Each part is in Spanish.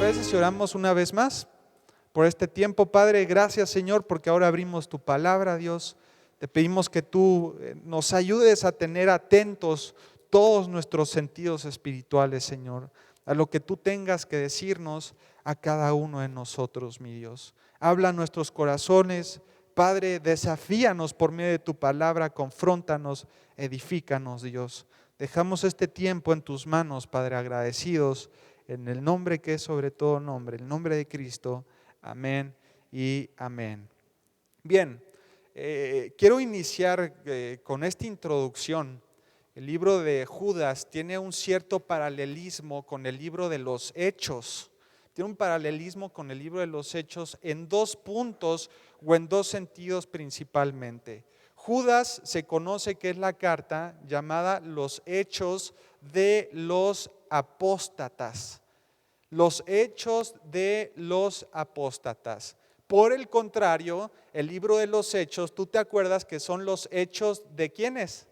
parece si oramos una vez más por este tiempo? Padre, gracias Señor, porque ahora abrimos tu palabra, Dios. Te pedimos que tú nos ayudes a tener atentos todos nuestros sentidos espirituales, Señor, a lo que tú tengas que decirnos a cada uno de nosotros, mi Dios. Habla a nuestros corazones, Padre, desafíanos por medio de tu palabra, confróntanos, edifícanos, Dios. Dejamos este tiempo en tus manos, Padre, agradecidos en el nombre que es sobre todo nombre, el nombre de Cristo. Amén y amén. Bien, quiero iniciar con esta introducción. El libro de Judas tiene un cierto paralelismo con el libro de los Hechos. Tiene un paralelismo con el libro de los Hechos en dos puntos o en dos sentidos principalmente. Judas se conoce que es la carta llamada Los Hechos de los Apóstatas. Los Hechos de los Apóstatas. Por el contrario, el libro de los Hechos, ¿tú te acuerdas que son los hechos de quiénes?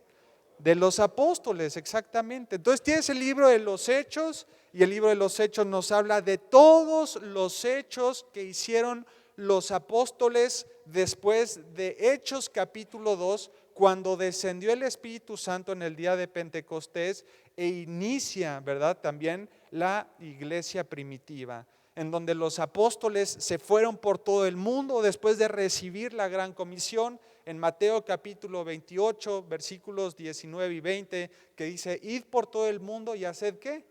De los apóstoles, exactamente. Entonces tienes el libro de los Hechos y el libro de los Hechos nos habla de todos los hechos que hicieron los apóstoles después de Hechos capítulo 2, cuando descendió el Espíritu Santo en el día de Pentecostés e inicia, ¿verdad?, también la iglesia primitiva, en donde los apóstoles se fueron por todo el mundo después de recibir la gran comisión. En Mateo capítulo 28, versículos 19 y 20, que dice: id por todo el mundo y haced ¿qué?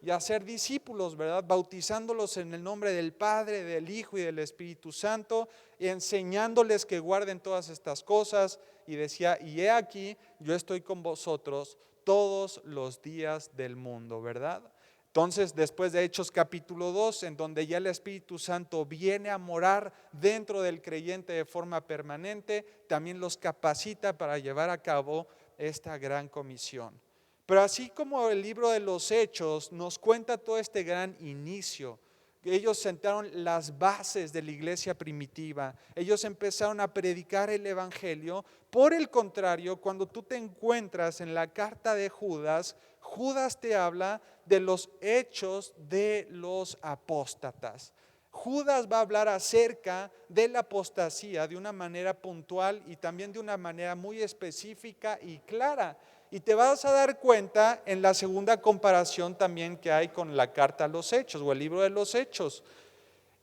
Y hacer discípulos, ¿verdad? Bautizándolos en el nombre del Padre, del Hijo y del Espíritu Santo, y enseñándoles que guarden todas estas cosas. Y decía: y he aquí, yo estoy con vosotros todos los días del mundo, ¿verdad? Entonces, después de Hechos capítulo 2, en donde ya el Espíritu Santo viene a morar dentro del creyente de forma permanente, también los capacita para llevar a cabo esta gran comisión. Pero así como el libro de los Hechos nos cuenta todo este gran inicio, ellos sentaron las bases de la iglesia primitiva, ellos empezaron a predicar el evangelio. Por el contrario, cuando tú te encuentras en la carta de Judas, Judas te habla de los hechos de los apóstatas. Judas va a hablar acerca de la apostasía de una manera puntual y también de una manera muy específica y clara. Y te vas a dar cuenta en la segunda comparación también que hay con la carta a los Hechos o el libro de los Hechos.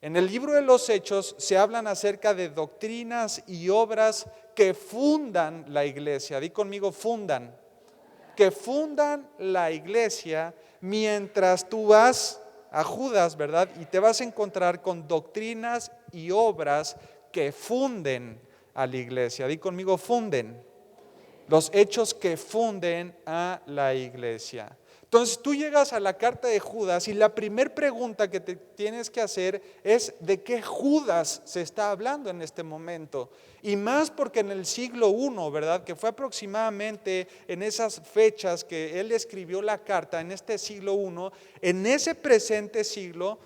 En el libro de los Hechos se hablan acerca de doctrinas y obras que fundan la iglesia. Di conmigo, fundan. Que fundan la iglesia, mientras tú vas a Judas, ¿verdad? Y te vas a encontrar con doctrinas y obras que funden a la iglesia. Di conmigo, funden. Los hechos que funden a la iglesia. Entonces tú llegas a la carta de Judas y la primera pregunta que te tienes que hacer es: ¿de qué Judas se está hablando en este momento? Y más porque en el siglo I, ¿verdad?, que fue aproximadamente en esas fechas que él escribió la carta, en este siglo I, en ese presente siglo,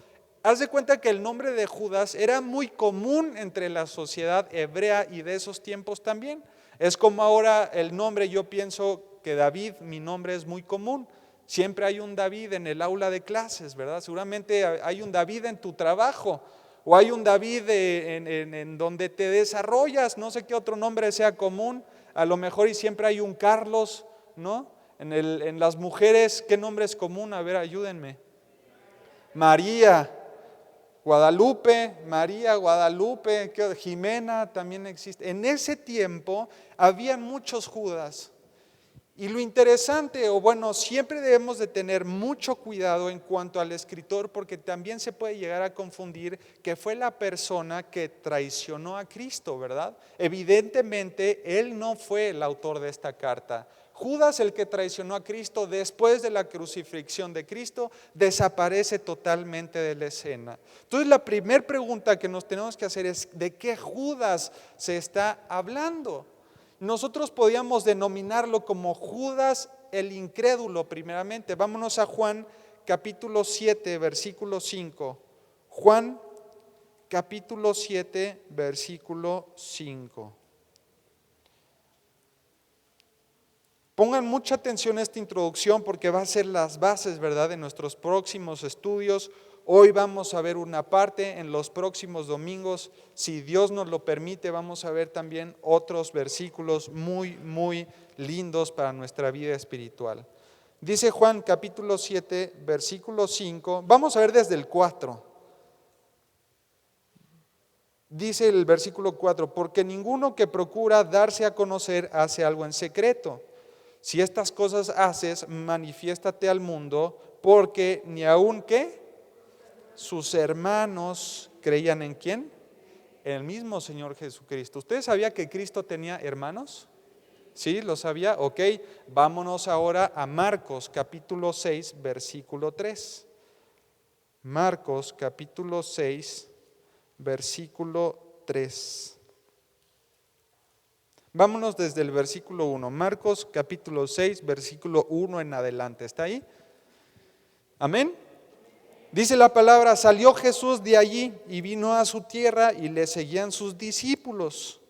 haz de cuenta que el nombre de Judas era muy común entre la sociedad hebrea y de esos tiempos también. Es como ahora el nombre, yo pienso que David, mi nombre es muy común. Siempre hay un David en el aula de clases, ¿verdad? Seguramente hay un David en tu trabajo, o hay un David en donde te desarrollas. No sé qué otro nombre sea común. A lo mejor y siempre hay un Carlos, ¿no? En las mujeres, ¿qué nombre es común? A ver, ayúdenme. María, Guadalupe, María, Guadalupe, Jimena también existe. En ese tiempo habían muchos Judas. Y lo interesante, o bueno, siempre debemos de tener mucho cuidado en cuanto al escritor, porque también se puede llegar a confundir que fue la persona que traicionó a Cristo, ¿verdad? Evidentemente, él no fue el autor de esta carta. Judas, el que traicionó a Cristo después de la crucifixión de Cristo, desaparece totalmente de la escena. Entonces la primera pregunta que nos tenemos que hacer es: ¿de qué Judas se está hablando? Nosotros podíamos denominarlo como Judas el incrédulo primeramente. Vámonos a Juan capítulo 7, versículo 5. Juan capítulo 7, versículo 5. Pongan mucha atención a esta introducción porque va a ser las bases, ¿verdad?, de nuestros próximos estudios. Hoy vamos a ver una parte, en los próximos domingos, si Dios nos lo permite, vamos a ver también otros versículos muy, muy lindos para nuestra vida espiritual. Dice Juan capítulo 7, versículo 5, vamos a ver desde el 4. Dice el versículo 4, porque ninguno que procura darse a conocer hace algo en secreto. Si estas cosas haces, manifiéstate al mundo, porque ni aun que sus hermanos creían en ¿quién? En el mismo Señor Jesucristo. ¿Usted sabía que Cristo tenía hermanos? ¿Sí? ¿Lo sabía? Ok, vámonos ahora a Marcos capítulo 6, versículo 3. Marcos capítulo 6, versículo 3. Vámonos desde el versículo 1. Marcos capítulo 6, versículo 1 en adelante. ¿Está ahí? Amén. Dice la palabra, salió Jesús de allí y vino a su tierra y le seguían sus discípulos.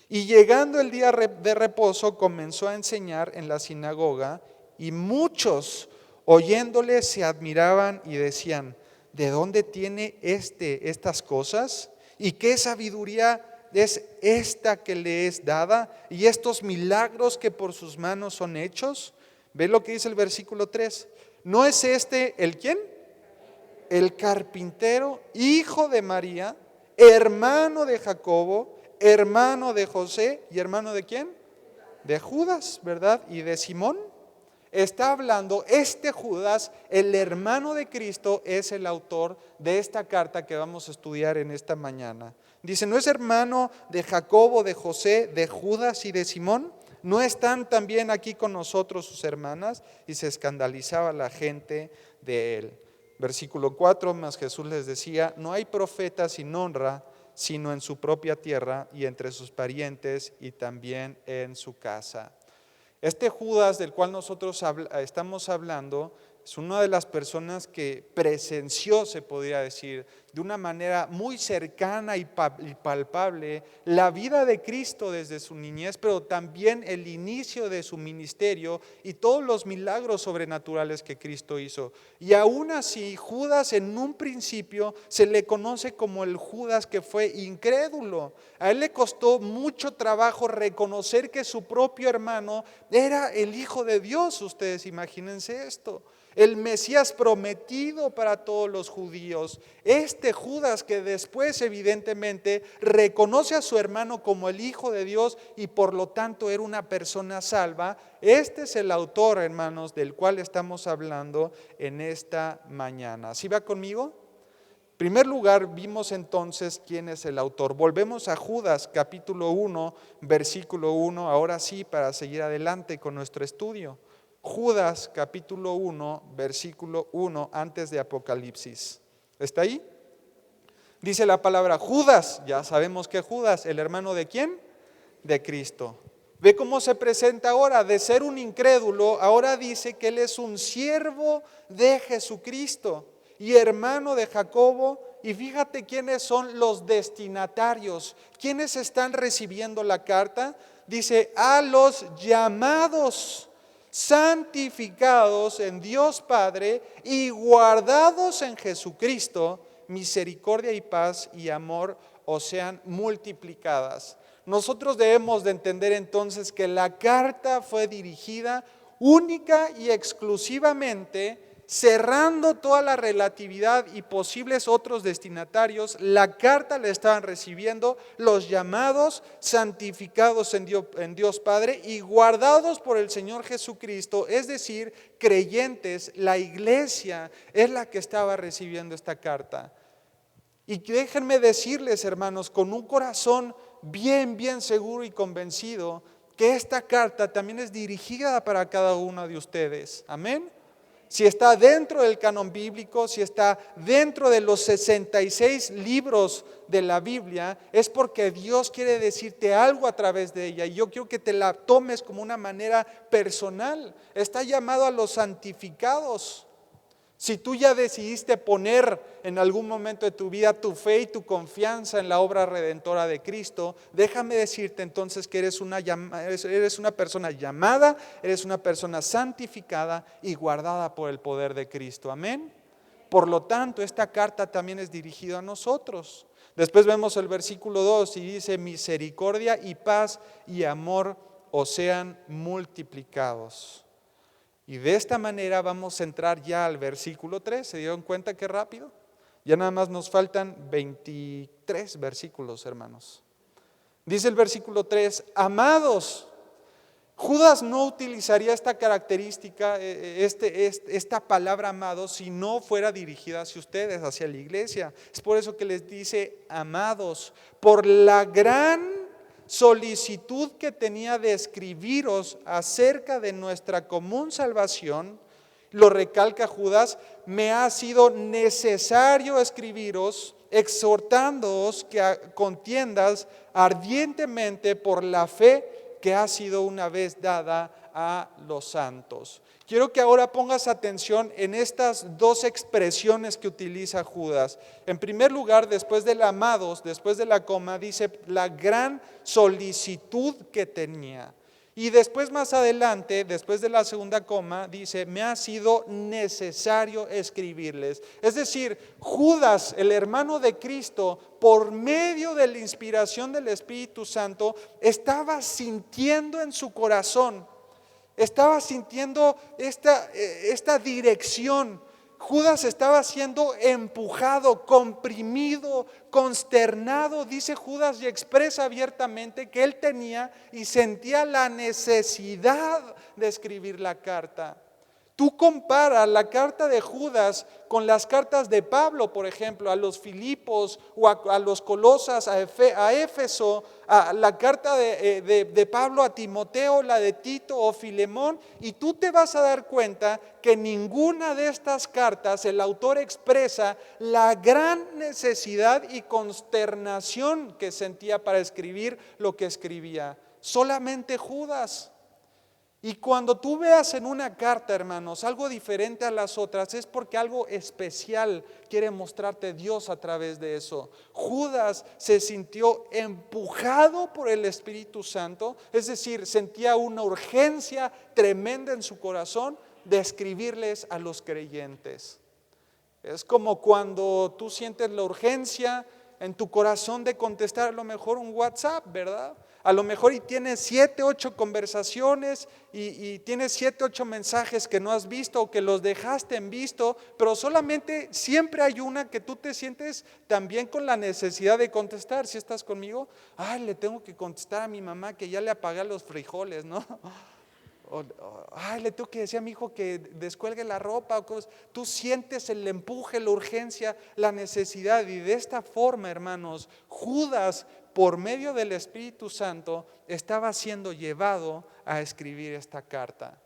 Y llegando el día de reposo comenzó a enseñar en la sinagoga y muchos oyéndole se admiraban y decían, ¿de dónde tiene estas cosas? ¿Y qué sabiduría es esta que le es dada? ¿Y estos milagros que por sus manos son hechos? ¿Ve lo que dice el versículo 3? ¿No es este el quién? El carpintero, hijo de María, hermano de Jacobo, hermano de José y hermano de quién? De Judas, ¿verdad? Y de Simón. Está hablando, este Judas, el hermano de Cristo, es el autor de esta carta que vamos a estudiar en esta mañana. Dice, ¿no es hermano de Jacobo, de José, de Judas y de Simón? ¿No están también aquí con nosotros sus hermanas? Y se escandalizaba la gente de él. Versículo 4, mas Jesús les decía, no hay profeta sin honra, sino en su propia tierra y entre sus parientes y también en su casa. Este Judas del cual nosotros estamos hablando es una de las personas que presenció, se podría decir, de una manera muy cercana y palpable la vida de Cristo desde su niñez, pero también el inicio de su ministerio y todos los milagros sobrenaturales que Cristo hizo. Y aún así, Judas en un principio se le conoce como el Judas que fue incrédulo. A él le costó mucho trabajo reconocer que su propio hermano era el Hijo de Dios. Ustedes imagínense esto. El Mesías prometido para todos los judíos. Este Judas que después evidentemente reconoce a su hermano como el Hijo de Dios y por lo tanto era una persona salva. Este es el autor, hermanos, del cual estamos hablando en esta mañana. ¿Sí va conmigo? En primer lugar, vimos entonces quién es el autor. Volvemos a Judas capítulo 1, versículo 1, ahora sí, para seguir adelante con nuestro estudio. Judas capítulo 1, versículo 1, antes de Apocalipsis. ¿Está ahí? Dice la palabra Judas, ya sabemos que Judas, ¿el hermano de quién? De Cristo. Ve cómo se presenta ahora, de ser un incrédulo, ahora dice que él es un siervo de Jesucristo y hermano de Jacobo. Y fíjate quiénes son los destinatarios, quiénes están recibiendo la carta. Dice, a los llamados, santificados en Dios Padre y guardados en Jesucristo, misericordia y paz y amor os sean multiplicadas. Nosotros debemos de entender entonces que la carta fue dirigida única y exclusivamente, cerrando toda la relatividad y posibles otros destinatarios. La carta la estaban recibiendo los llamados, santificados en Dios Padre y guardados por el Señor Jesucristo, es decir, creyentes. La iglesia es la que estaba recibiendo esta carta. Y déjenme decirles, hermanos, con un corazón bien seguro y convencido, que esta carta también es dirigida para cada uno de ustedes. Amén. Si está dentro del canon bíblico, si está dentro de los 66 libros de la Biblia, es porque Dios quiere decirte algo a través de ella. Y yo quiero que te la tomes como una manera personal. Está llamado a los santificados. Si tú ya decidiste poner en algún momento de tu vida tu fe y tu confianza en la obra redentora de Cristo, déjame decirte entonces que eres una persona llamada, eres una persona santificada y guardada por el poder de Cristo. Amén. Por lo tanto, esta carta también es dirigida a nosotros. Después vemos el versículo 2 y dice, misericordia y paz y amor os sean multiplicados. Y de esta manera vamos a entrar ya al versículo 3. ¿Se dieron cuenta qué rápido? Ya nada más nos faltan 23 versículos, hermanos. Dice el versículo 3, amados. Judas no utilizaría esta característica, esta palabra amados, si no fuera dirigida hacia ustedes, hacia la iglesia. Es por eso que les dice amados, por la gran solicitud que tenía de escribiros acerca de nuestra común salvación. Lo recalca Judas, me ha sido necesario escribiros, exhortándoos que contiendas ardientemente por la fe que ha sido una vez dada a los santos. Quiero que ahora pongas atención en estas dos expresiones que utiliza Judas. En primer lugar, después del amados, después de la coma, dice la gran solicitud que tenía. Y después más adelante, después de la segunda coma, dice, me ha sido necesario escribirles. Es decir, Judas, el hermano de Cristo, por medio de la inspiración del Espíritu Santo, estaba sintiendo en su corazón, estaba sintiendo esta dirección. Judas estaba siendo empujado, comprimido, consternado, dice Judas, y expresa abiertamente que él tenía y sentía la necesidad de escribir la carta. Tú comparas la carta de Judas con las cartas de Pablo, por ejemplo, a los Filipos o a los Colosas, a Éfeso, a la carta de Pablo a Timoteo, la de Tito o Filemón, y tú te vas a dar cuenta que ninguna de estas cartas el autor expresa la gran necesidad y consternación que sentía para escribir lo que escribía. Solamente Judas. Y cuando tú veas en una carta, hermanos, algo diferente a las otras, es porque algo especial quiere mostrarte Dios a través de eso. Judas se sintió empujado por el Espíritu Santo, es decir, sentía una urgencia tremenda en su corazón de escribirles a los creyentes. Es como cuando tú sientes la urgencia en tu corazón de contestar a lo mejor un WhatsApp, ¿verdad? A lo mejor y tienes 7, 8 conversaciones y tienes 7, 8 mensajes que no has visto o que los dejaste en visto, pero solamente siempre hay una que tú te sientes también con la necesidad de contestar. ¿Sí estás conmigo? Ay, le tengo que contestar a mi mamá que ya le apagué los frijoles, ¿no? Ay, le tengo que decir a mi hijo que descuelgue la ropa. Tú sientes el empuje, la urgencia, la necesidad, y de esta forma, hermanos, Judas, por medio del Espíritu Santo, estaba siendo llevado a escribir esta carta.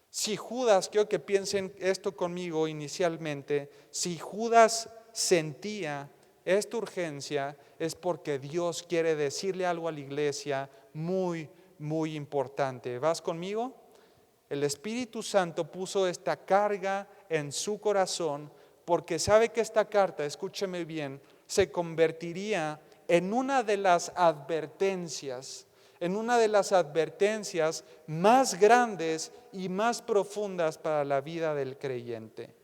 Si Judas, quiero que piensen esto conmigo inicialmente, si Judas sentía esta urgencia, es porque Dios quiere decirle algo a la iglesia muy, muy importante. ¿Vas conmigo? El Espíritu Santo puso esta carga en su corazón porque sabe que esta carta, escúcheme bien, se convertiría en una de las advertencias, más grandes y más profundas para la vida del creyente.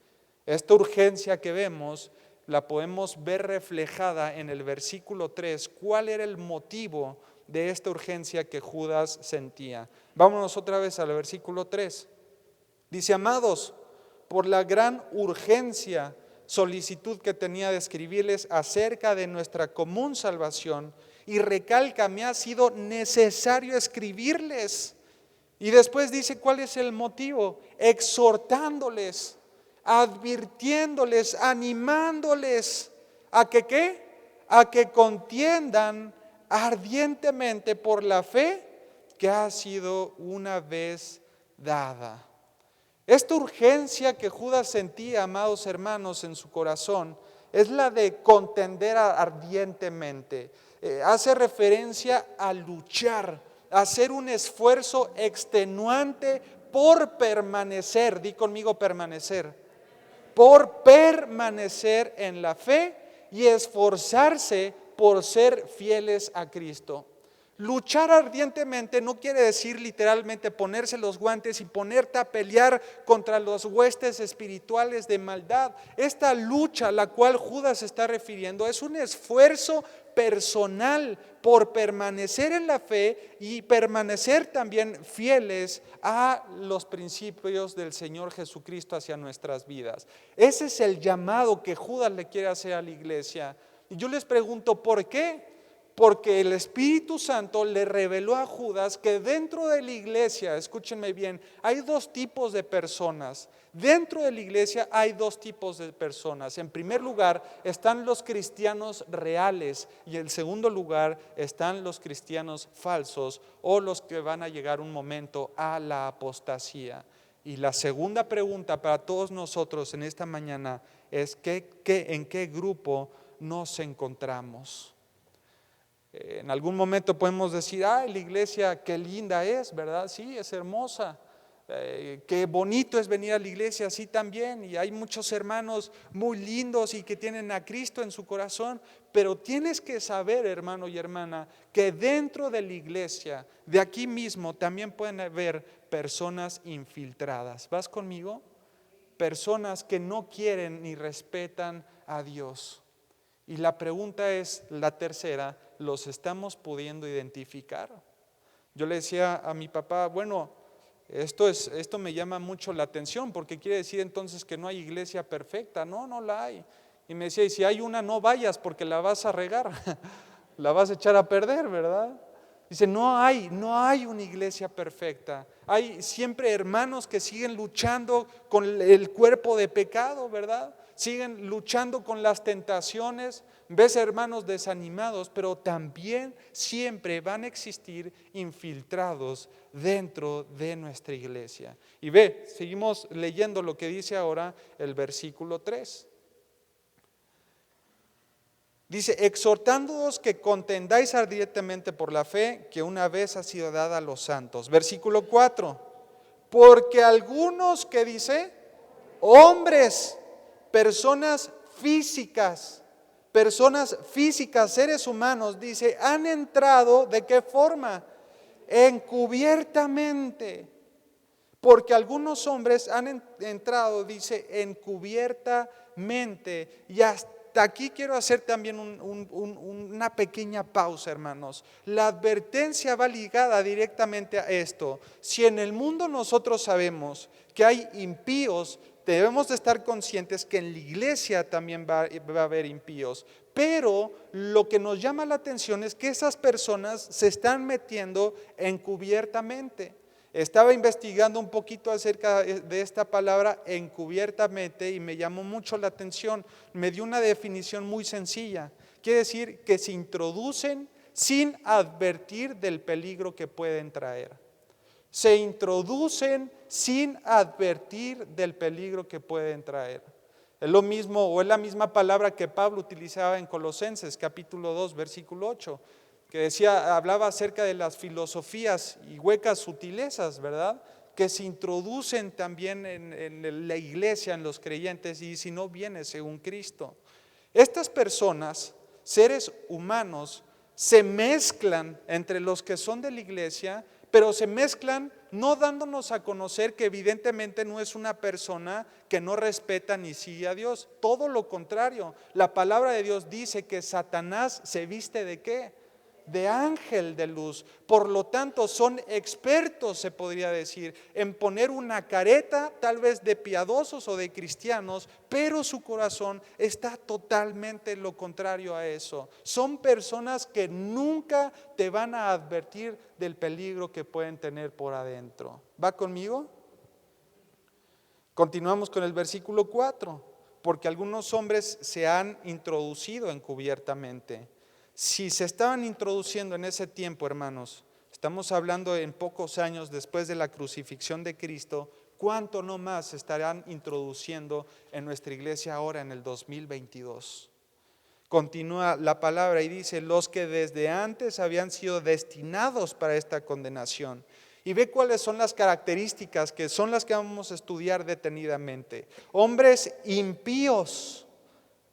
Esta urgencia que vemos la podemos ver reflejada en el versículo 3. ¿Cuál era el motivo de esta urgencia que Judas sentía? Vámonos otra vez al versículo 3. Dice, amados, por la gran urgencia, solicitud que tenía de escribirles acerca de nuestra común salvación, y recalca, me ha sido necesario escribirles. Y después dice, ¿cuál es el motivo? Exhortándoles, advirtiéndoles, animándoles a que ¿qué? A que contiendan ardientemente por la fe que ha sido una vez dada. Esta urgencia que Judas sentía, amados hermanos, en su corazón, es la de contender ardientemente. Hace referencia a luchar, a hacer un esfuerzo extenuante por permanecer. Di conmigo permanecer. Por permanecer en la fe y esforzarse por ser fieles a Cristo. Luchar ardientemente no quiere decir literalmente ponerse los guantes y ponerte a pelear contra los huestes espirituales de maldad. Esta lucha a la cual Judas se está refiriendo es un esfuerzo personal por permanecer en la fe y permanecer también fieles a los principios del Señor Jesucristo hacia nuestras vidas. Ese es el llamado que Judas le quiere hacer a la iglesia. Y yo les pregunto, ¿por qué? Porque el Espíritu Santo le reveló a Judas que dentro de la iglesia, escúchenme bien, hay dos tipos de personas. Dentro de la iglesia hay dos tipos de personas. En primer lugar están los cristianos reales y en segundo lugar están los cristianos falsos o los que van a llegar un momento a la apostasía. Y la segunda pregunta para todos nosotros en esta mañana es ¿en qué grupo nos encontramos? En algún momento podemos decir, la iglesia qué linda es, ¿verdad? Sí, es hermosa. Qué bonito es venir a la iglesia, sí también. Y hay muchos hermanos muy lindos y que tienen a Cristo en su corazón. Pero tienes que saber, hermano y hermana, que dentro de la iglesia, de aquí mismo, también pueden haber personas infiltradas. ¿Vas conmigo? Personas que no quieren ni respetan a Dios. Y la pregunta es, la tercera, ¿los estamos pudiendo identificar? Yo le decía a mi papá, bueno, esto me llama mucho la atención porque quiere decir entonces que no hay iglesia perfecta. No, no la hay. Y me decía, y si hay una, no vayas porque la vas a regar, la vas a echar a perder, ¿verdad? Dice, no hay una iglesia perfecta. Hay siempre hermanos que siguen luchando con el cuerpo de pecado, ¿verdad? Siguen luchando con las tentaciones. Ves hermanos desanimados, pero también siempre van a existir infiltrados dentro de nuestra iglesia. Y seguimos leyendo lo que dice ahora el versículo 3. Dice, exhortándoos que contendáis ardientemente por la fe que una vez ha sido dada a los santos. Versículo 4. Porque algunos, ¿qué dice? Hombres, personas físicas, seres humanos, dice, han entrado, ¿de qué forma? Encubiertamente. Porque algunos hombres han entrado, dice, encubiertamente. Y hasta aquí quiero hacer también una pequeña pausa, hermanos. La advertencia va ligada directamente a esto. Si en el mundo nosotros sabemos que hay impíos, debemos de estar conscientes que en la iglesia también va a haber impíos. Pero lo que nos llama la atención es que esas personas se están metiendo encubiertamente. Estaba investigando un poquito acerca de esta palabra encubiertamente y me llamó mucho la atención. Me dio una definición muy sencilla. Quiere decir que se introducen sin advertir del peligro que pueden traer. Se introducen sin advertir del peligro que pueden traer. Es lo mismo o es la misma palabra que Pablo utilizaba en Colosenses capítulo 2 versículo 8, que decía, hablaba acerca de las filosofías y huecas sutilezas, ¿verdad? Que se introducen también en la iglesia, en los creyentes, y si no viene según Cristo. Estas personas, seres humanos, se mezclan entre los que son de la iglesia, pero se mezclan no dándonos a conocer que evidentemente no es una persona que no respeta ni sigue a Dios. Todo lo contrario, la palabra de Dios dice que Satanás se viste ¿de qué? De ángel de luz. Por lo tanto son expertos, se podría decir, en poner una careta tal vez de piadosos o de cristianos, pero su corazón está totalmente lo contrario a eso. Son personas que nunca te van a advertir del peligro que pueden tener por adentro. ¿Va conmigo? Continuamos con el versículo 4. Porque algunos hombres se han introducido encubiertamente. Si se estaban introduciendo en ese tiempo, hermanos, estamos hablando en pocos años después de la crucifixión de Cristo, ¿cuánto no más se estarán introduciendo en nuestra iglesia ahora en el 2022? Continúa la palabra y dice, los que desde antes habían sido destinados para esta condenación. Y ve cuáles son las características que son las que vamos a estudiar detenidamente. Hombres impíos,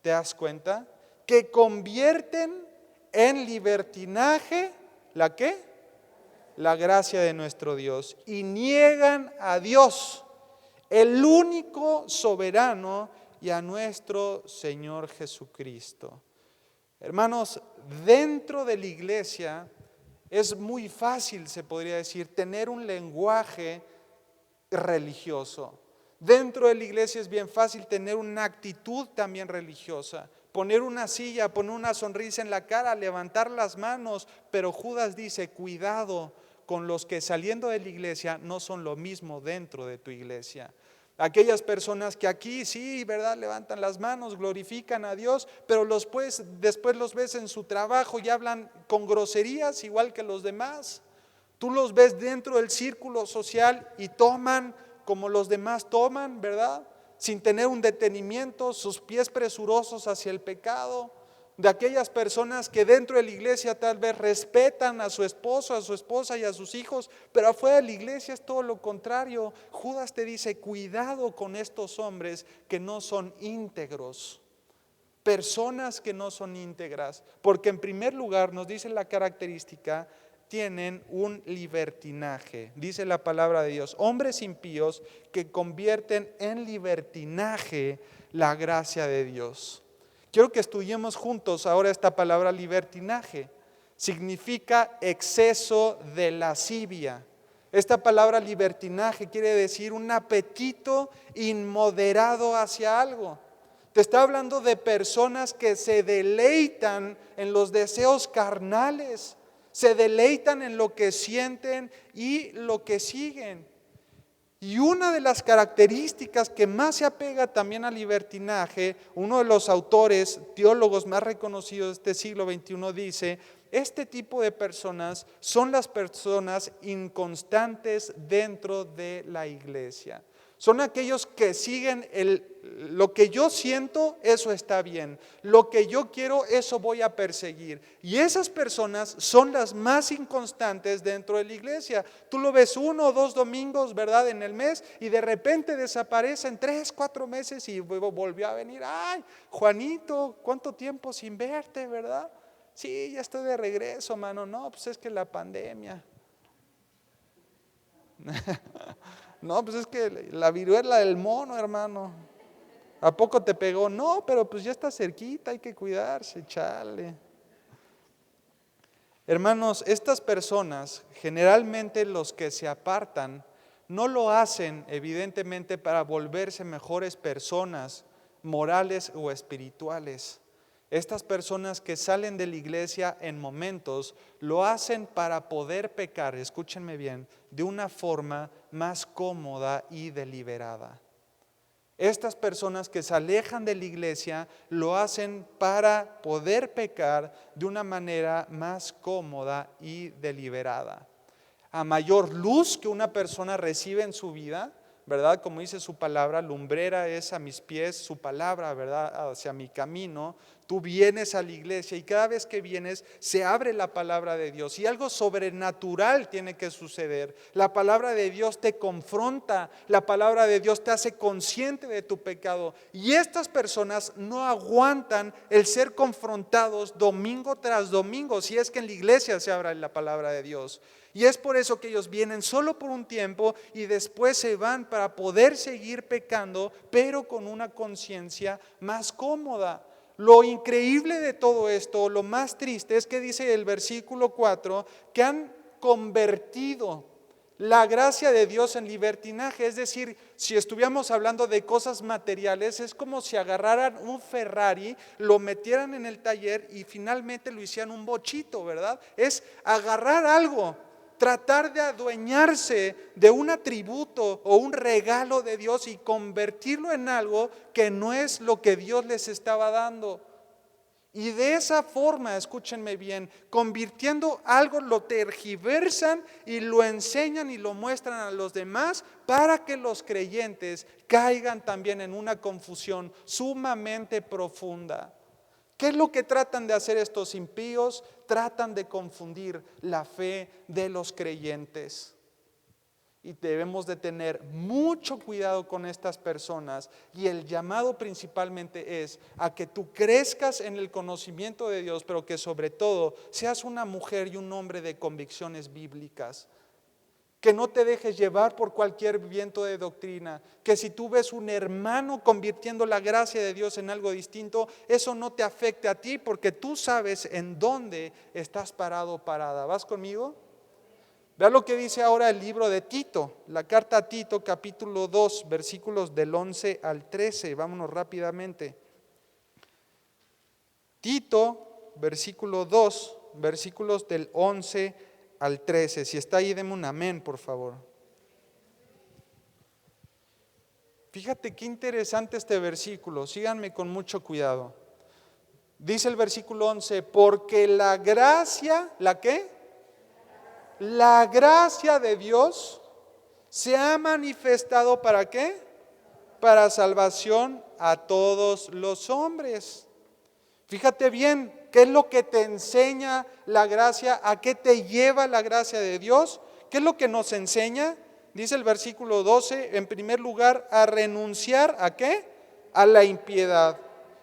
¿te das cuenta? Que convierten en libertinaje, ¿La qué? La gracia de nuestro Dios. Y niegan a Dios, el único soberano, y a nuestro Señor Jesucristo. Hermanos, dentro de la iglesia es muy fácil, se podría decir, tener un lenguaje religioso. Dentro de la iglesia es bien fácil tener una actitud también religiosa, poner una silla, poner una sonrisa en la cara, levantar las manos, pero Judas dice, cuidado con los que saliendo de la iglesia no son lo mismo dentro de tu iglesia. Aquellas personas que aquí sí, ¿verdad? Levantan las manos, glorifican a Dios, pero después los ves en su trabajo y hablan con groserías igual que los demás. Tú los ves dentro del círculo social y toman como los demás toman, ¿verdad? Sin tener un detenimiento, sus pies presurosos hacia el pecado. De aquellas personas que dentro de la iglesia tal vez respetan a su esposo, a su esposa y a sus hijos, pero afuera de la iglesia es todo lo contrario. Judas te dice, cuidado con estos hombres que no son íntegros. Personas que no son íntegras, porque en primer lugar nos dice la característica, tienen un libertinaje, dice la palabra de Dios, hombres impíos que convierten en libertinaje la gracia de Dios. Quiero que estudiemos juntos ahora esta palabra libertinaje. Significa exceso de lascivia. Esta palabra libertinaje quiere decir un apetito inmoderado hacia algo. Te está hablando de personas que se deleitan en los deseos carnales, se deleitan en lo que sienten y lo que siguen. Y una de las características que más se apega también al libertinaje, uno de los autores, teólogos más reconocidos de este siglo XXI dice, este tipo de personas son las personas inconstantes dentro de la iglesia. Son aquellos que siguen lo que yo siento, eso está bien. Lo que yo quiero, eso voy a perseguir. Y esas personas son las más inconstantes dentro de la iglesia. Tú lo ves 1 o 2 domingos, ¿verdad? En el mes y de repente desaparecen 3, 4 meses y luego volvió a venir. Ay, Juanito, ¿cuánto tiempo sin verte, verdad? Sí, ya estoy de regreso, mano. No, pues es que la pandemia. No, pues es que la viruela del mono, hermano. ¿A poco te pegó? No, pero pues ya está cerquita, hay que cuidarse, chale. Hermanos, estas personas, generalmente los que se apartan, no lo hacen evidentemente para volverse mejores personas, morales o espirituales. Estas personas que salen de la iglesia en momentos lo hacen para poder pecar, escúchenme bien, de una forma más cómoda y deliberada. Estas personas que se alejan de la iglesia lo hacen para poder pecar de una manera más cómoda y deliberada. A mayor luz que una persona recibe en su vida, ¿verdad? Como dice su palabra, lumbrera es a mis pies su palabra, ¿verdad? Hacia mi camino. Tú vienes a la iglesia y cada vez que vienes se abre la palabra de Dios y algo sobrenatural tiene que suceder. La palabra de Dios te confronta, la palabra de Dios te hace consciente de tu pecado y estas personas no aguantan el ser confrontados domingo tras domingo, si es que en la iglesia se abre la palabra de Dios. Y es por eso que ellos vienen solo por un tiempo y después se van para poder seguir pecando, pero con una conciencia más cómoda. Lo increíble de todo esto, lo más triste es que dice el versículo 4, que han convertido la gracia de Dios en libertinaje. Es decir, si estuviéramos hablando de cosas materiales, es como si agarraran un Ferrari, lo metieran en el taller y finalmente lo hicieran un bochito, ¿verdad? Es agarrar algo, tratar de adueñarse de un atributo o un regalo de Dios y convertirlo en algo que no es lo que Dios les estaba dando. Y de esa forma, escúchenme bien, convirtiendo algo, lo tergiversan y lo enseñan y lo muestran a los demás para que los creyentes caigan también en una confusión sumamente profunda. ¿Qué es lo que tratan de hacer estos impíos? Tratan de confundir la fe de los creyentes. Y debemos de tener mucho cuidado con estas personas, y el llamado principalmente es a que tú crezcas en el conocimiento de Dios, pero que sobre todo seas una mujer y un hombre de convicciones bíblicas. Que no te dejes llevar por cualquier viento de doctrina, que si tú ves un hermano convirtiendo la gracia de Dios en algo distinto, eso no te afecte a ti, porque tú sabes en dónde estás parado o parada. ¿Vas conmigo? Vea lo que dice ahora el libro de Tito, la carta a Tito, capítulo 2, versículos del 11 al 13. Vámonos rápidamente. Tito, versículo 2, versículos del 11 al 13. Si está ahí, deme un amén, por favor. Fíjate qué interesante este versículo, síganme con mucho cuidado. Dice el versículo 11, porque la gracia, ¿la qué? La gracia de Dios se ha manifestado ¿para qué? Para salvación a todos los hombres. Fíjate bien, ¿qué es lo que te enseña la gracia? ¿A qué te lleva la gracia de Dios? ¿Qué es lo que nos enseña? Dice el versículo 12, en primer lugar, a renunciar ¿a qué? A la impiedad.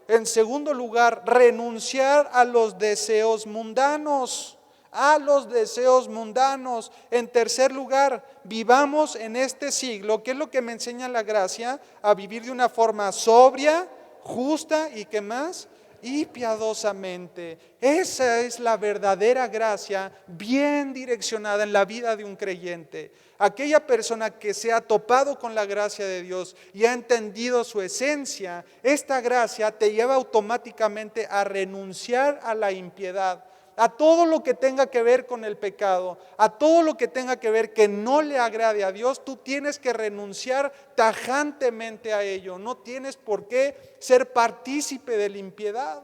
En segundo lugar, renunciar a los deseos mundanos. A los deseos mundanos. En tercer lugar, vivamos en este siglo. ¿Qué es lo que me enseña la gracia? A vivir de una forma sobria, justa y ¿qué más? Y piadosamente. Esa es la verdadera gracia bien direccionada en la vida de un creyente. Aquella persona que se ha topado con la gracia de Dios y ha entendido su esencia, esta gracia te lleva automáticamente a renunciar a la impiedad, a todo lo que tenga que ver con el pecado, a todo lo que tenga que ver que no le agrade a Dios. Tú tienes que renunciar tajantemente a ello. No tienes por qué ser partícipe de la impiedad.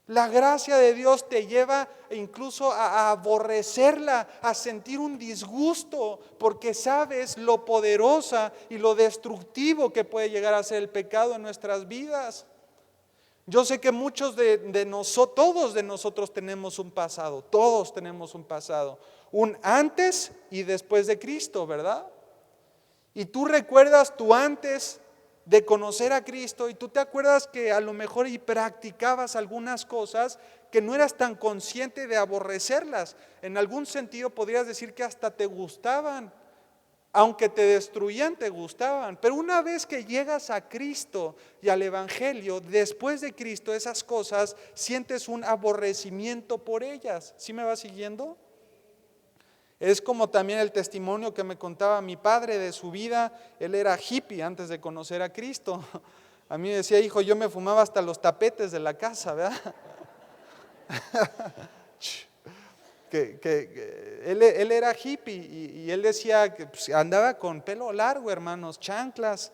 La gracia de Dios te lleva incluso a aborrecerla, a sentir un disgusto, porque sabes lo poderosa y lo destructivo que puede llegar a ser el pecado en nuestras vidas. Yo sé que muchos de nosotros, todos de nosotros tenemos un pasado, todos tenemos un pasado, un antes y después de Cristo, ¿verdad? Y tú recuerdas tu antes de conocer a Cristo y tú te acuerdas que a lo mejor y practicabas algunas cosas que no eras tan consciente de aborrecerlas. En algún sentido podrías decir que hasta te gustaban. Aunque te destruían, te gustaban. Pero una vez que llegas a Cristo y al Evangelio, después de Cristo, esas cosas, sientes un aborrecimiento por ellas. ¿Sí me va siguiendo? Es como también el testimonio que me contaba mi padre de su vida. Él era hippie antes de conocer a Cristo. A mí me decía, hijo, yo me fumaba hasta los tapetes de la casa, ¿verdad? Que él era hippie y él decía que pues, andaba con pelo largo, hermanos, chanclas,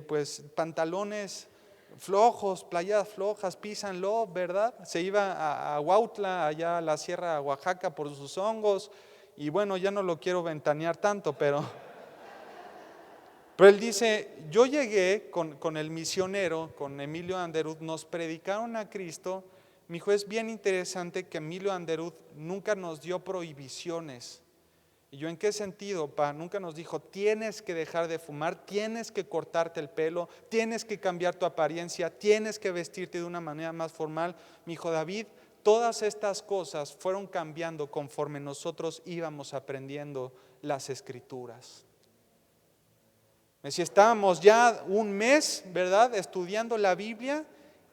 pues pantalones flojos, playas flojas, peace and love, ¿verdad? Se iba a Huautla, allá a la sierra de Oaxaca por sus hongos, y bueno, ya no lo quiero ventanear tanto, pero él dice, yo llegué con el misionero, con Emilio Anderud, nos predicaron a Cristo. Mi hijo, es bien interesante que Emilio Anderud nunca nos dio prohibiciones. ¿Y yo en qué sentido, pa? Nunca nos dijo, tienes que dejar de fumar, tienes que cortarte el pelo, tienes que cambiar tu apariencia, tienes que vestirte de una manera más formal. Mi hijo David, todas estas cosas fueron cambiando conforme nosotros íbamos aprendiendo las Escrituras. Si estábamos ya un mes, ¿verdad?, estudiando la Biblia,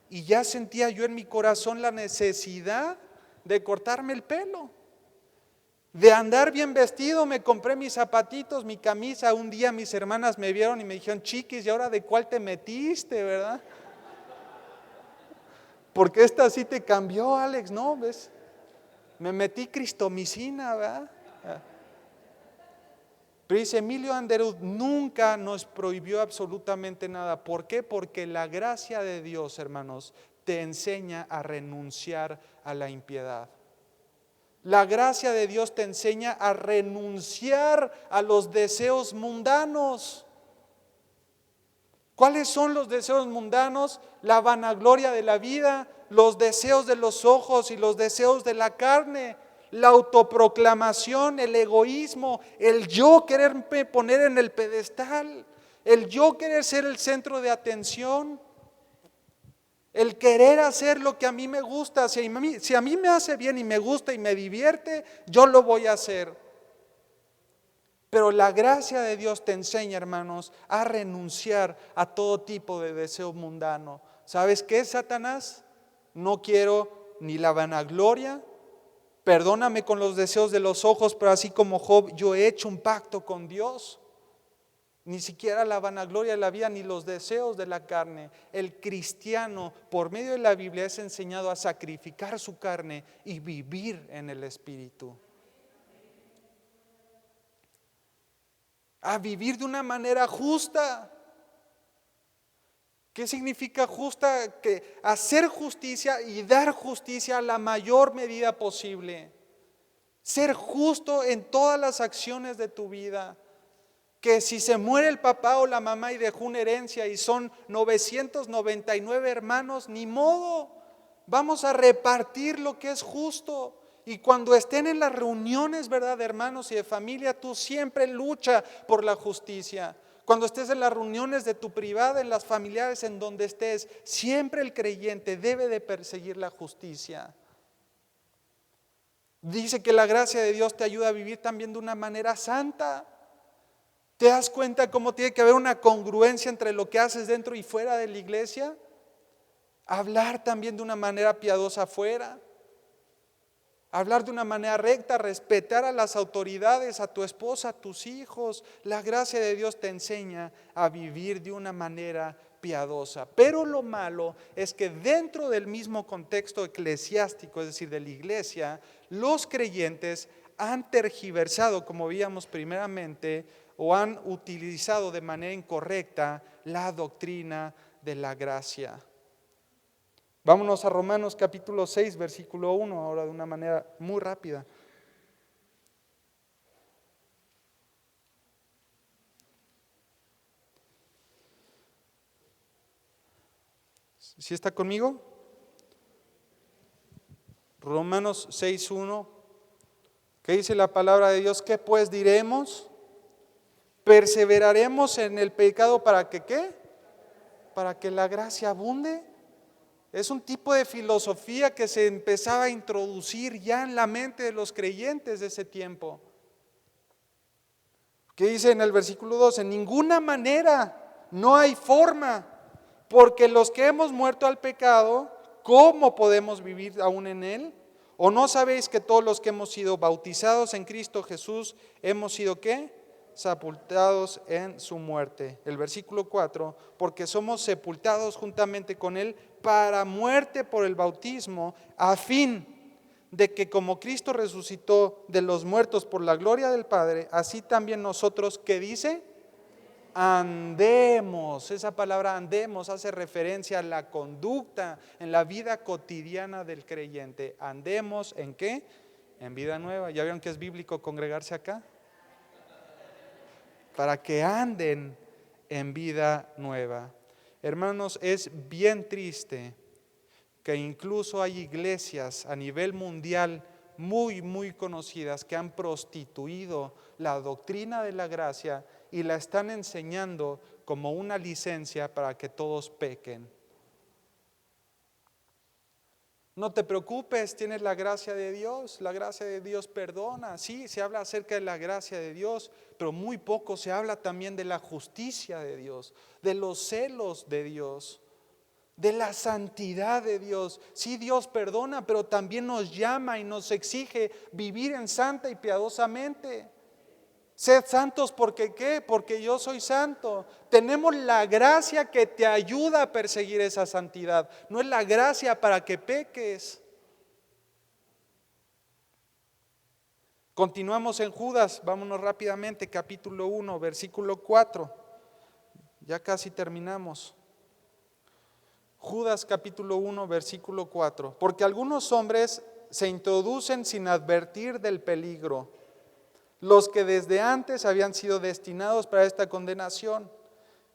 y ya sentía yo en mi corazón la necesidad de cortarme el pelo, de andar bien vestido. Me compré mis zapatitos, mi camisa. Un día mis hermanas me vieron y me dijeron, chiquis, ¿y ahora de cuál te metiste, verdad? Porque esta sí te cambió, Alex, ¿no? ¿Ves? Me metí cristomicina, ¿verdad? Pero dice, Emilio Anderud nunca nos prohibió absolutamente nada. ¿Por qué? Porque la gracia de Dios, hermanos, te enseña a renunciar a la impiedad. La gracia de Dios te enseña a renunciar a los deseos mundanos. ¿Cuáles son los deseos mundanos? La vanagloria de la vida, los deseos de los ojos y los deseos de la carne. La autoproclamación, el egoísmo, el yo quererme poner en el pedestal, el yo querer ser el centro de atención, el querer hacer lo que a mí me gusta. Si a mí me hace bien y me gusta y me divierte, yo lo voy a hacer. Pero la gracia de Dios te enseña, hermanos, a renunciar a todo tipo de deseo mundano. ¿Sabes qué, Satanás? No quiero ni la vanagloria. Perdóname con los deseos de los ojos, pero así como Job, yo he hecho un pacto con Dios. Ni siquiera la vanagloria de la vida, ni los deseos de la carne. El cristiano, por medio de la Biblia, es enseñado a sacrificar su carne y vivir en el Espíritu. A vivir de una manera justa. ¿Qué significa justa? Que hacer justicia y dar justicia a la mayor medida posible. Ser justo en todas las acciones de tu vida. Que si se muere el papá o la mamá y dejó una herencia y son 999 hermanos, ni modo. Vamos a repartir lo que es justo. Y cuando estén en las reuniones, ¿verdad?, de hermanos y de familia, tú siempre lucha por la justicia. Cuando estés en las reuniones de tu privada, en las familiares, en donde estés, siempre el creyente debe de perseguir la justicia. Dice que la gracia de Dios te ayuda a vivir también de una manera santa. ¿Te das cuenta cómo tiene que haber una congruencia entre lo que haces dentro y fuera de la iglesia? Hablar también de una manera piadosa afuera. Hablar de una manera recta, respetar a las autoridades, a tu esposa, a tus hijos. La gracia de Dios te enseña a vivir de una manera piadosa. Pero lo malo es que dentro del mismo contexto eclesiástico, es decir, de la iglesia, los creyentes han tergiversado, como veíamos primeramente, o han utilizado de manera incorrecta la doctrina de la gracia. Vámonos a Romanos capítulo 6, versículo 1, ahora de una manera muy rápida. ¿Sí está conmigo? Romanos 6, 1. ¿Qué dice la palabra de Dios? ¿Qué pues diremos? ¿Perseveraremos en el pecado para que qué? ¿Para que la gracia abunde? Es un tipo de filosofía que se empezaba a introducir ya en la mente de los creyentes de ese tiempo. ¿Qué dice en el versículo 2? En ninguna manera, no hay forma, porque los que hemos muerto al pecado, ¿cómo podemos vivir aún en él? ¿O no sabéis que todos los que hemos sido bautizados en Cristo Jesús hemos sido ¿qué? Sepultados en su muerte. El versículo 4, porque somos sepultados juntamente con él para muerte por el bautismo, a fin de que como Cristo resucitó de los muertos por la gloria del Padre, así también nosotros, ¿qué dice? Andemos. Esa palabra andemos hace referencia a la conducta en la vida cotidiana del creyente. Andemos ¿en qué? En vida nueva. ¿Ya vieron que es bíblico congregarse acá? Para que anden en vida nueva. Hermanos, es bien triste que incluso hay iglesias a nivel mundial muy conocidas que han prostituido la doctrina de la gracia y la están enseñando como una licencia para que todos pequen. No te preocupes, tienes la gracia de Dios perdona. Sí, se habla acerca de la gracia de Dios, pero muy poco se habla también de la justicia de Dios, de los celos de Dios, de la santidad de Dios. Sí, Dios perdona, pero también nos llama y nos exige vivir en santa y piadosamente. Sed santos porque ¿qué? Porque yo soy santo. Tenemos la gracia que te ayuda a perseguir esa santidad. No es la gracia para que peques. Continuamos en Judas, vámonos rápidamente, capítulo 1, versículo 4. Ya casi terminamos. Judas capítulo 1, versículo 4. Porque algunos hombres se introducen sin advertir del peligro, los que desde antes habían sido destinados para esta condenación.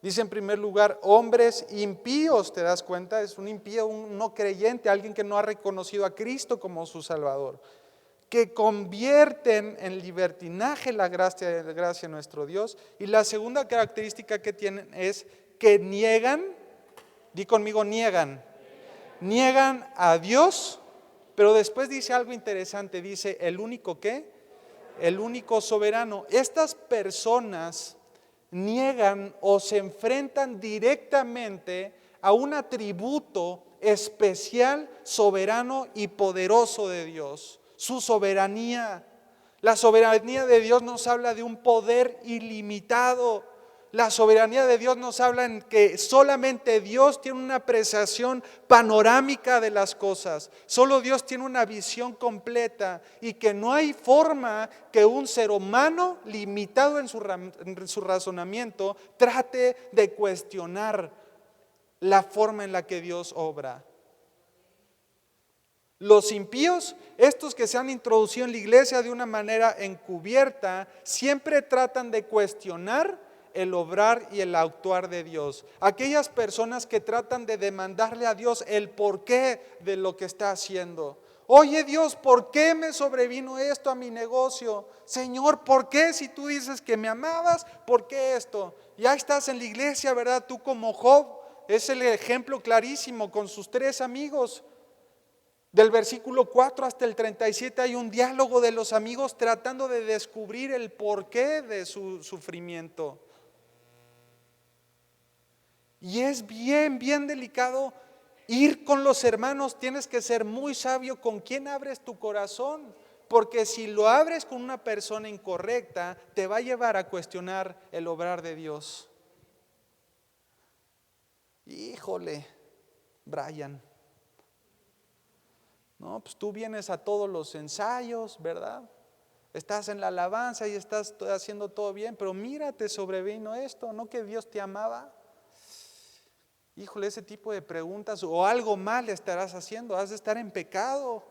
Dice en primer lugar, hombres impíos, ¿te das cuenta? Es un impío, un no creyente, alguien que no ha reconocido a Cristo como su Salvador, que convierten en libertinaje la gracia de nuestro Dios. Y la segunda característica que tienen es que niegan, di conmigo, niegan a Dios, pero después dice algo interesante, dice el único ¿qué? El único soberano. Estas personas niegan o se enfrentan directamente a un atributo especial, soberano y poderoso de Dios, su soberanía. La soberanía de Dios nos habla de un poder ilimitado. La soberanía de Dios nos habla en que solamente Dios tiene una apreciación panorámica de las cosas. Solo Dios tiene una visión completa y que no hay forma que un ser humano limitado en su razonamiento trate de cuestionar la forma en la que Dios obra. Los impíos, estos que se han introducido en la iglesia de una manera encubierta, siempre tratan de cuestionar el obrar y el actuar de Dios. Aquellas personas que tratan de demandarle a Dios el porqué de lo que está haciendo. Oye Dios, ¿por qué me sobrevino esto a mi negocio? Señor, ¿por qué si tú dices que me amabas? ¿Por qué esto? Ya estás en la iglesia, ¿verdad? Tú como Job, es el ejemplo clarísimo con sus 3 amigos. Del versículo 4 hasta el 37 hay un diálogo de los amigos tratando de descubrir el porqué de su sufrimiento. Y es bien delicado ir con los hermanos. Tienes que ser muy sabio con quién abres tu corazón, porque si lo abres con una persona incorrecta, te va a llevar a cuestionar el obrar de Dios. Híjole, Brian, no, pues tú vienes a todos los ensayos, ¿verdad? Estás en la alabanza y estás haciendo todo bien, pero mira, te sobrevino esto, ¿no que Dios te amaba? Híjole, ese tipo de preguntas, o algo mal estarás haciendo, has de estar en pecado.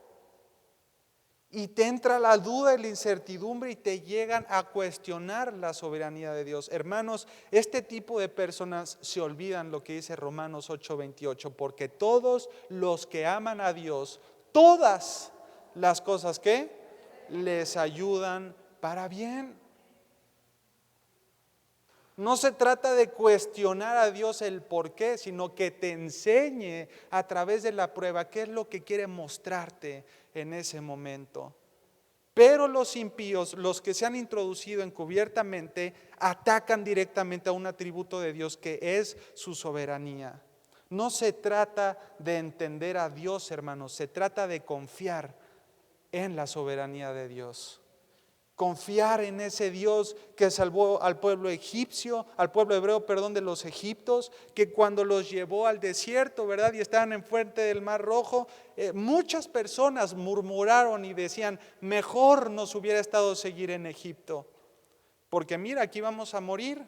Y te entra la duda y la incertidumbre y te llegan a cuestionar la soberanía de Dios. Hermanos, este tipo de personas se olvidan lo que dice Romanos 8:28, porque todos los que aman a Dios, todas las cosas que les ayudan para bien. No se trata de cuestionar a Dios el por qué, sino que te enseñe a través de la prueba qué es lo que quiere mostrarte en ese momento. Pero los impíos, los que se han introducido encubiertamente, atacan directamente a un atributo de Dios que es su soberanía. No se trata de entender a Dios, hermanos, se trata de confiar en la soberanía de Dios. Confiar en ese Dios que salvó al pueblo egipcio, al pueblo hebreo, perdón, de los egiptos, que cuando los llevó al desierto, ¿verdad? Y estaban enfrente del Mar Rojo, muchas personas murmuraron y decían, mejor nos hubiera estado seguir en Egipto, porque mira, aquí vamos a morir.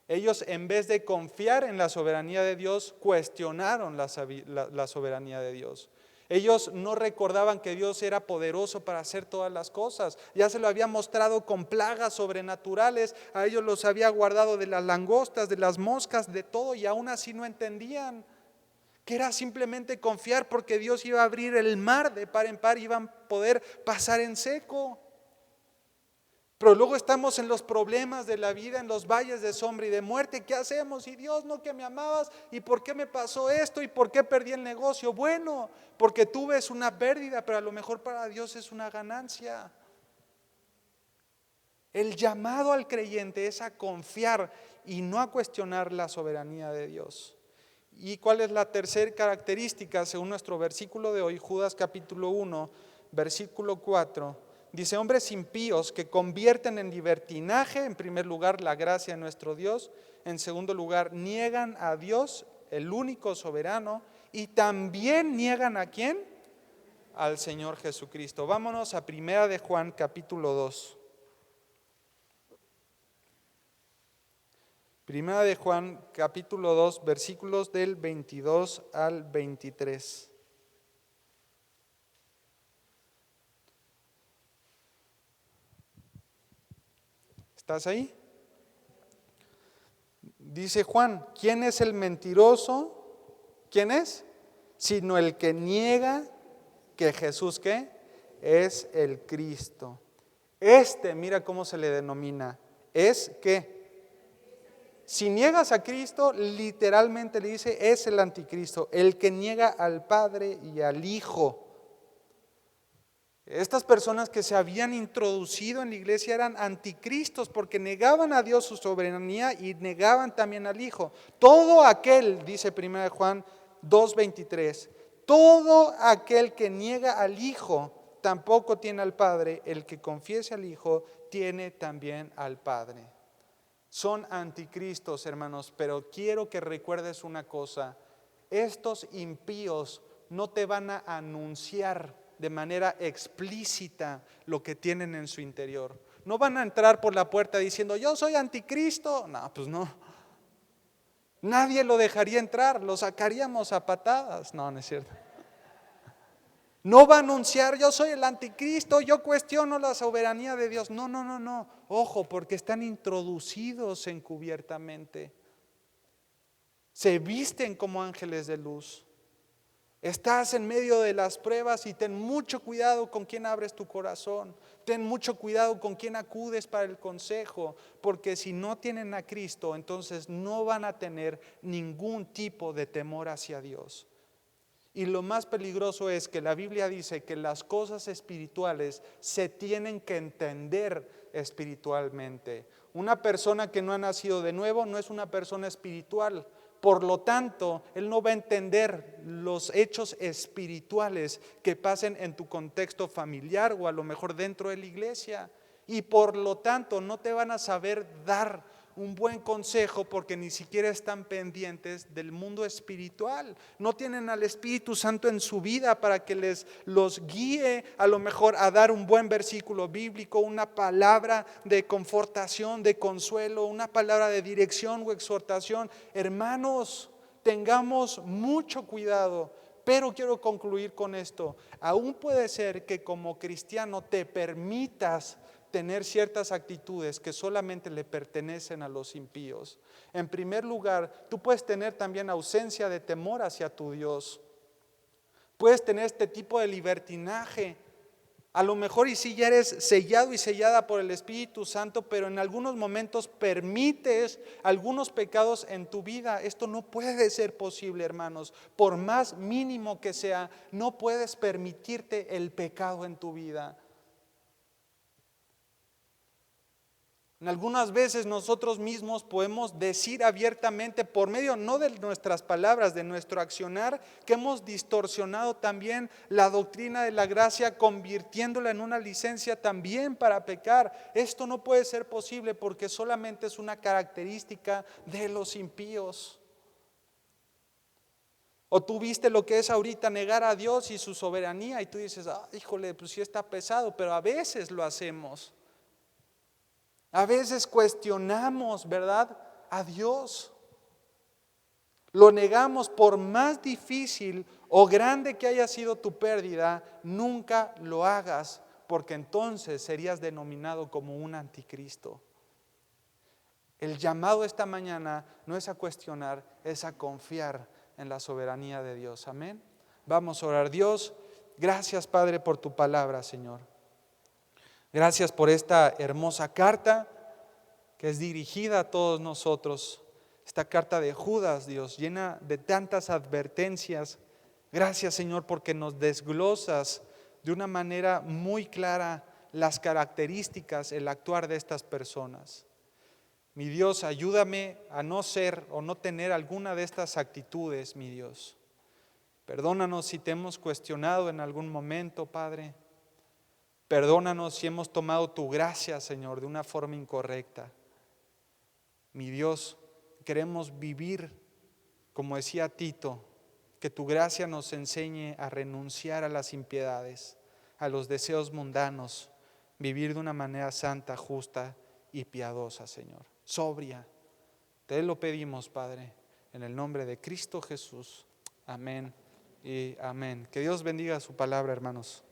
Ellos, en vez de confiar en la soberanía de Dios, cuestionaron la soberanía de Dios. Ellos no recordaban que Dios era poderoso para hacer todas las cosas. Ya se lo había mostrado con plagas sobrenaturales. A ellos los había guardado de las langostas, de las moscas, de todo, y aún así no entendían que era simplemente confiar porque Dios iba a abrir el mar de par en par y iban a poder pasar en seco. Pero luego estamos en los problemas de la vida, en los valles de sombra y de muerte. ¿Qué hacemos? Y Dios, no que me amabas, ¿y por qué me pasó esto? ¿Y por qué perdí el negocio? Bueno, porque tú ves una pérdida, pero a lo mejor para Dios es una ganancia. El llamado al creyente es a confiar y no a cuestionar la soberanía de Dios. ¿Y cuál es la tercera característica según nuestro versículo de hoy? Judas capítulo 1, versículo 4. Dice, hombres impíos que convierten en libertinaje, en primer lugar, la gracia de nuestro Dios. En segundo lugar, niegan a Dios, el único soberano. Y también niegan ¿a quién? Al Señor Jesucristo. Vámonos a Primera de Juan, capítulo 2. Primera de Juan, capítulo 2, versículos del 22 al 23. ¿Estás ahí? Dice Juan, ¿quién es el mentiroso? ¿Quién es? Sino el que niega que Jesús, ¿qué? es el Cristo. Mira cómo se le denomina, es ¿qué? Si niegas a Cristo, literalmente le dice, es el anticristo, el que niega al Padre y al Hijo. Estas personas que se habían introducido en la iglesia eran anticristos porque negaban a Dios su soberanía y negaban también al Hijo. Todo aquel, dice 1 Juan 2:23, todo aquel que niega al Hijo tampoco tiene al Padre. El que confiese al Hijo tiene también al Padre. Son anticristos, hermanos, pero quiero que recuerdes una cosa. Estos impíos no te van a anunciar de manera explícita lo que tienen en su interior. No van a entrar por la puerta diciendo, yo soy anticristo. No, pues no. Nadie lo dejaría entrar, lo sacaríamos a patadas. No, no es cierto. No va a anunciar, yo soy el anticristo, yo cuestiono la soberanía de Dios. No, no, no, no. Ojo, porque están introducidos encubiertamente. Se visten como ángeles de luz. Estás en medio de las pruebas y ten mucho cuidado con quién abres tu corazón. Ten mucho cuidado con quién acudes para el consejo, porque si no tienen a Cristo, entonces no van a tener ningún tipo de temor hacia Dios. Y lo más peligroso es que la Biblia dice que las cosas espirituales se tienen que entender espiritualmente. Una persona que no ha nacido de nuevo no es una persona espiritual. Por lo tanto, él no va a entender los hechos espirituales que pasen en tu contexto familiar o a lo mejor dentro de la iglesia. Y por lo tanto, no te van a saber dar un buen consejo porque ni siquiera están pendientes del mundo espiritual. No tienen al Espíritu Santo en su vida para que los guíe a lo mejor a dar un buen versículo bíblico, una palabra de confortación, de consuelo, una palabra de dirección o exhortación. Hermanos, tengamos mucho cuidado. Pero quiero concluir con esto. Aún puede ser que como cristiano te permitas tener ciertas actitudes que solamente le pertenecen a los impíos. En primer lugar, tú puedes tener también ausencia de temor hacia tu Dios. Puedes tener este tipo de libertinaje. A lo mejor y si ya eres sellado y sellada por el Espíritu Santo, pero en algunos momentos permites algunos pecados en tu vida. Esto no puede ser posible, hermanos. Por más mínimo que sea, no puedes permitirte el pecado en tu vida. Algunas veces nosotros mismos podemos decir abiertamente por medio no de nuestras palabras, de nuestro accionar, que hemos distorsionado también la doctrina de la gracia, convirtiéndola en una licencia también para pecar. Esto no puede ser posible porque solamente es una característica de los impíos. O tú viste lo que es ahorita negar a Dios y su soberanía y tú dices, híjole, pues sí está pesado, pero a veces lo hacemos. A veces cuestionamos, ¿verdad?, a Dios. Lo negamos. Por más difícil o grande que haya sido tu pérdida, nunca lo hagas, porque entonces serías denominado como un anticristo. El llamado esta mañana no es a cuestionar, es a confiar en la soberanía de Dios. Amén. Vamos a orar. Dios, gracias, Padre, por tu palabra, Señor. Gracias por esta hermosa carta que es dirigida a todos nosotros. Esta carta de Judas, Dios, llena de tantas advertencias. Gracias, Señor, porque nos desglosas de una manera muy clara las características, el actuar de estas personas. Mi Dios, ayúdame a no ser o no tener alguna de estas actitudes, mi Dios. Perdónanos si te hemos cuestionado en algún momento, Padre. Perdónanos si hemos tomado tu gracia, Señor, de una forma incorrecta. Mi Dios, queremos vivir, como decía Tito, que tu gracia nos enseñe a renunciar a las impiedades, a los deseos mundanos, vivir de una manera santa, justa y piadosa, Señor, sobria. Te lo pedimos, Padre, en el nombre de Cristo Jesús. Amén y amén. Que Dios bendiga su palabra, hermanos.